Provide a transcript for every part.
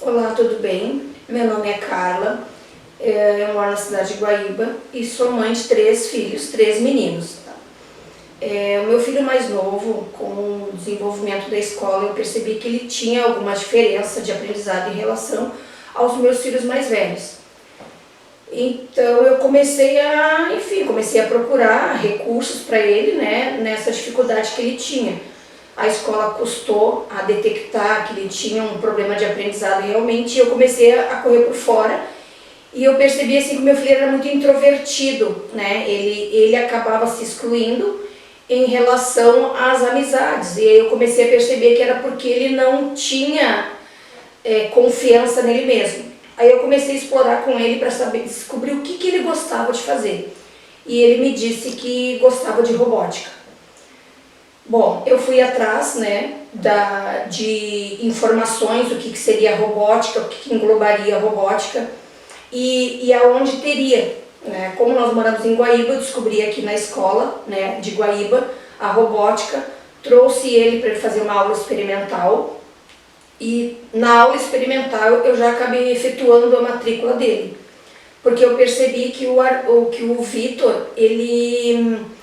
Olá, tudo bem? Meu nome é Carla, eu moro na cidade de Guaíba e sou mãe de 3 filhos, 3 meninos. Tá? O meu filho mais novo, com o desenvolvimento da escola, eu percebi que ele tinha alguma diferença de aprendizado em relação aos meus filhos mais velhos. Então eu comecei a procurar recursos para ele, né, nessa dificuldade que ele tinha. A escola custou a detectar que ele tinha um problema de aprendizado realmente e eu comecei a correr por fora e eu percebi assim que o meu filho era muito introvertido, né? Ele acabava se excluindo em relação às amizades e aí eu comecei a perceber que era porque ele não tinha confiança nele mesmo. Aí eu comecei a explorar com ele para descobrir o que ele gostava de fazer e ele me disse que gostava de robótica. Bom, eu fui atrás, né, de informações do que seria a robótica, o que englobaria a robótica e aonde teria, né? Como nós moramos em Guaíba, eu descobri aqui na escola, né, de Guaíba a robótica, trouxe ele para ele fazer uma aula experimental e na aula experimental eu já acabei efetuando a matrícula dele, porque eu percebi que o Vitor, ele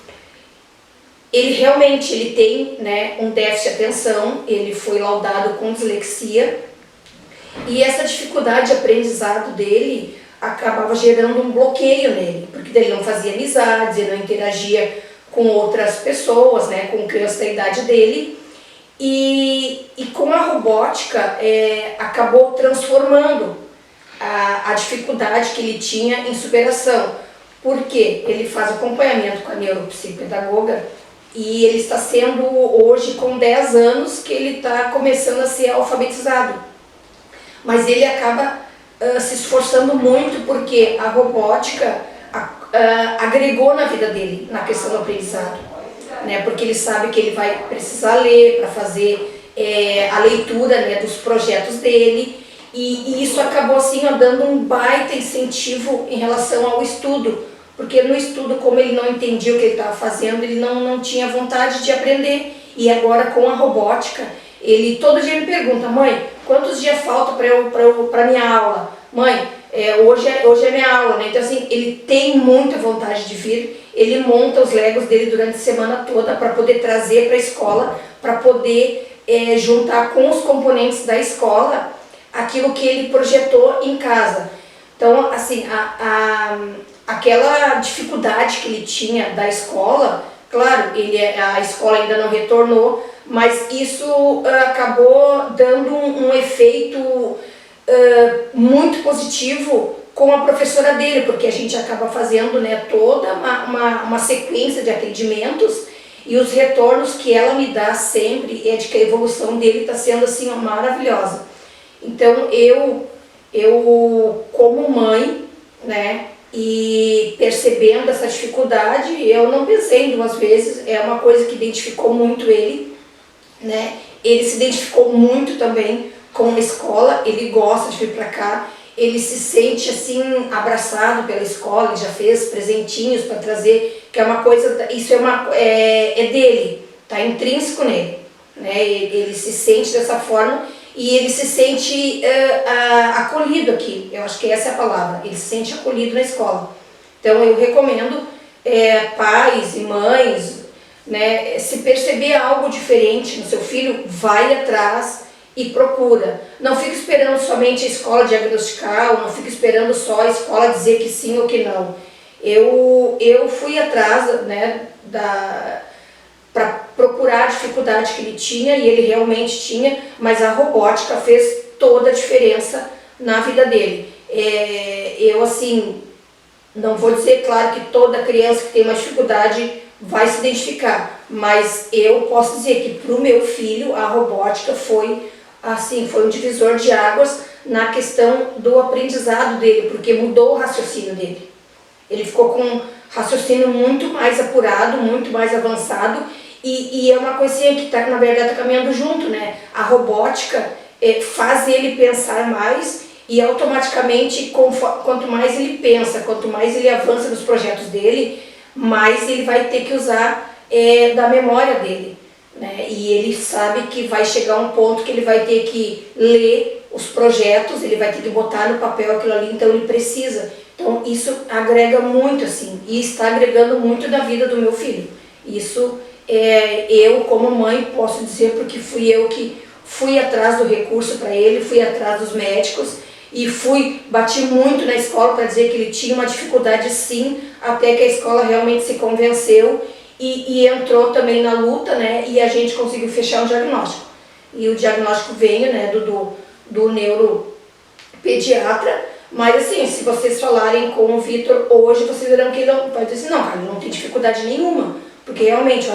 realmente tem, né, um déficit de atenção, ele foi laudado com dislexia e essa dificuldade de aprendizado dele acabava gerando um bloqueio nele, porque ele não fazia amizades, ele não interagia com outras pessoas, né, com crianças da idade dele e com a robótica acabou transformando a dificuldade que ele tinha em superação, porque ele faz acompanhamento com a neuropsicopedagoga e ele está sendo hoje com 10 anos que ele está começando a ser alfabetizado. Mas ele acaba se esforçando muito porque a robótica agregou na vida dele, na questão do aprendizado. Né? Porque ele sabe que ele vai precisar ler para fazer a leitura, né, dos projetos dele. E isso acabou assim, dando um baita incentivo em relação ao estudo. Porque no estudo, como ele não entendia o que ele estava fazendo, ele não tinha vontade de aprender. E agora com a robótica, ele todo dia me pergunta: mãe, quantos dias falta para minha aula? Mãe, hoje é minha aula, né? Então assim, ele tem muita vontade de vir, ele monta os legos dele durante a semana toda para poder trazer para a escola, para poder juntar com os componentes da escola aquilo que ele projetou em casa. Então assim, aquela dificuldade que ele tinha da escola, claro, a escola ainda não retornou, mas isso acabou dando um efeito muito positivo com a professora dele, porque a gente acaba fazendo, né, toda uma sequência de atendimentos e os retornos que ela me dá sempre é de que a evolução dele está sendo assim maravilhosa. Então eu como mãe, né, e percebendo essa dificuldade, eu não pensei em 2 vezes, é uma coisa que identificou muito ele, né? Ele se identificou muito também com a escola, ele gosta de vir para cá, ele se sente assim abraçado pela escola, ele já fez presentinhos para trazer, que é uma coisa, isso é dele, tá intrínseco nele, né? Ele se sente dessa forma e ele se sente acolhido aqui, eu acho que essa é a palavra, ele se sente acolhido na escola. Então eu recomendo pais e mães, né, se perceber algo diferente no seu filho, vai atrás e procura. Não fica esperando somente a escola diagnosticar, ou não fica esperando só a escola dizer que sim ou que não. Eu fui atrás, né, para procurar a dificuldade que ele tinha, e ele realmente tinha, mas a robótica fez toda a diferença na vida dele. Eu assim, não vou dizer, claro, que toda criança que tem uma dificuldade vai se identificar, mas eu posso dizer que para o meu filho a robótica foi um divisor de águas na questão do aprendizado dele, porque mudou o raciocínio dele. Ele ficou com um raciocínio muito mais apurado, muito mais avançado, e é uma coisinha que na verdade está caminhando junto, né? A robótica faz ele pensar mais e automaticamente, quanto mais ele pensa, quanto mais ele avança nos projetos dele, mais ele vai ter que usar da memória dele, né? E ele sabe que vai chegar um ponto que ele vai ter que ler os projetos, ele vai ter que botar no papel aquilo ali, então ele precisa. Então isso agrega muito assim, e está agregando muito na vida do meu filho. Isso eu como mãe posso dizer, porque fui eu que fui atrás do recurso para ele, fui atrás dos médicos e bati muito na escola para dizer que ele tinha uma dificuldade sim, até que a escola realmente se convenceu e entrou também na luta, né, e a gente conseguiu fechar um diagnóstico. E o diagnóstico veio, né, do neuropediatra, mas assim, se vocês falarem com o Vitor hoje, vocês verão que ele vai dizer assim, não, cara, ele não tem dificuldade nenhuma, porque realmente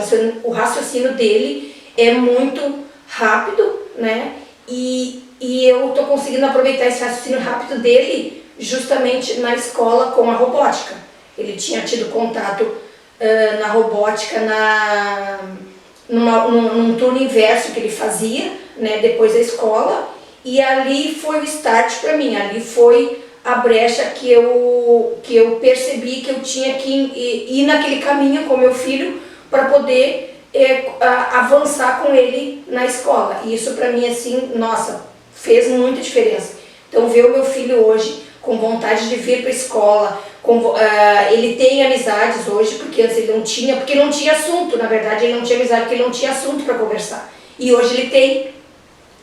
o raciocínio dele é muito rápido, né, e eu estou conseguindo aproveitar esse raciocínio rápido dele justamente na escola com a robótica. Ele tinha tido contato na robótica num turno inverso que ele fazia, né, depois da escola, e ali foi o start para mim, ali foi a brecha que eu percebi que eu tinha que ir naquele caminho com meu filho para poder avançar com ele na escola. E isso para mim, assim, nossa, fez muita diferença. Então ver o meu filho hoje com vontade de vir para a escola, ele tem amizades hoje, porque antes ele não tinha, porque não tinha assunto, na verdade ele não tinha amizade, porque ele não tinha assunto para conversar. E hoje ele tem,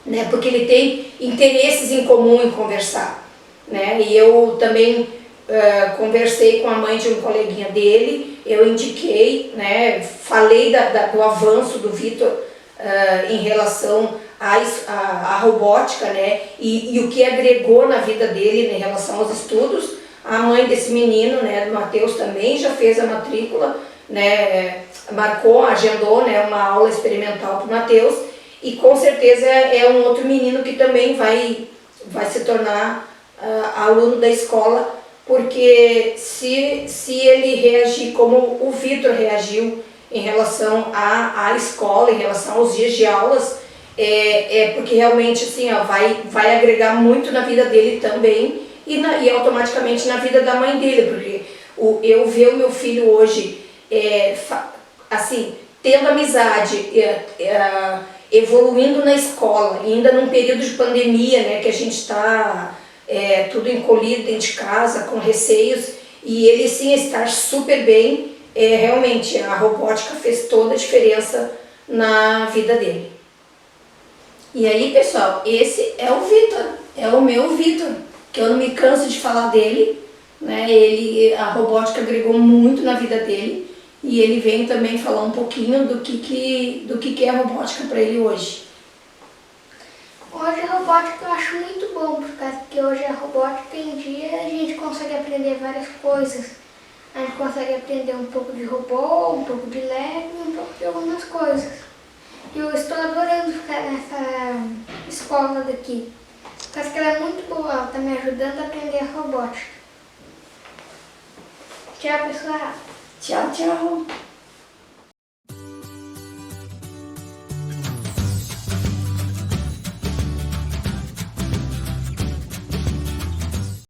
né, porque ele tem interesses em comum em conversar, né, e eu também conversei com a mãe de um coleguinha dele, eu indiquei, né, falei do avanço do Vitor em relação à robótica, né, e o que agregou na vida dele em relação aos estudos. A mãe desse menino, né, do Matheus, também já fez a matrícula, né, agendou, né, uma aula experimental para o Matheus, e com certeza é um outro menino que também vai se tornar aluno da escola, porque se ele reagir como o Vitor reagiu em relação à escola, em relação aos dias de aulas, porque realmente assim, vai agregar muito na vida dele também e automaticamente na vida da mãe dele, porque eu ver o meu filho hoje assim, tendo amizade, evoluindo na escola, ainda num período de pandemia, né, que a gente está tudo encolhido dentro de casa, com receios, e ele sim estar super bem, realmente a robótica fez toda a diferença na vida dele. E aí, pessoal, esse é o Vitor, é o meu Vitor, que eu não me canso de falar dele, né? A robótica agregou muito na vida dele, e ele vem também falar um pouquinho do que é a robótica para ele hoje. Hoje a robótica eu acho muito bom, porque hoje a robótica em dia a gente consegue aprender várias coisas. A gente consegue aprender um pouco de robô, um pouco de Lego e um pouco de algumas coisas. E eu estou adorando ficar nessa escola daqui. Porque ela é muito boa, ela está me ajudando a aprender a robótica. Tchau, pessoal. Tchau, tchau.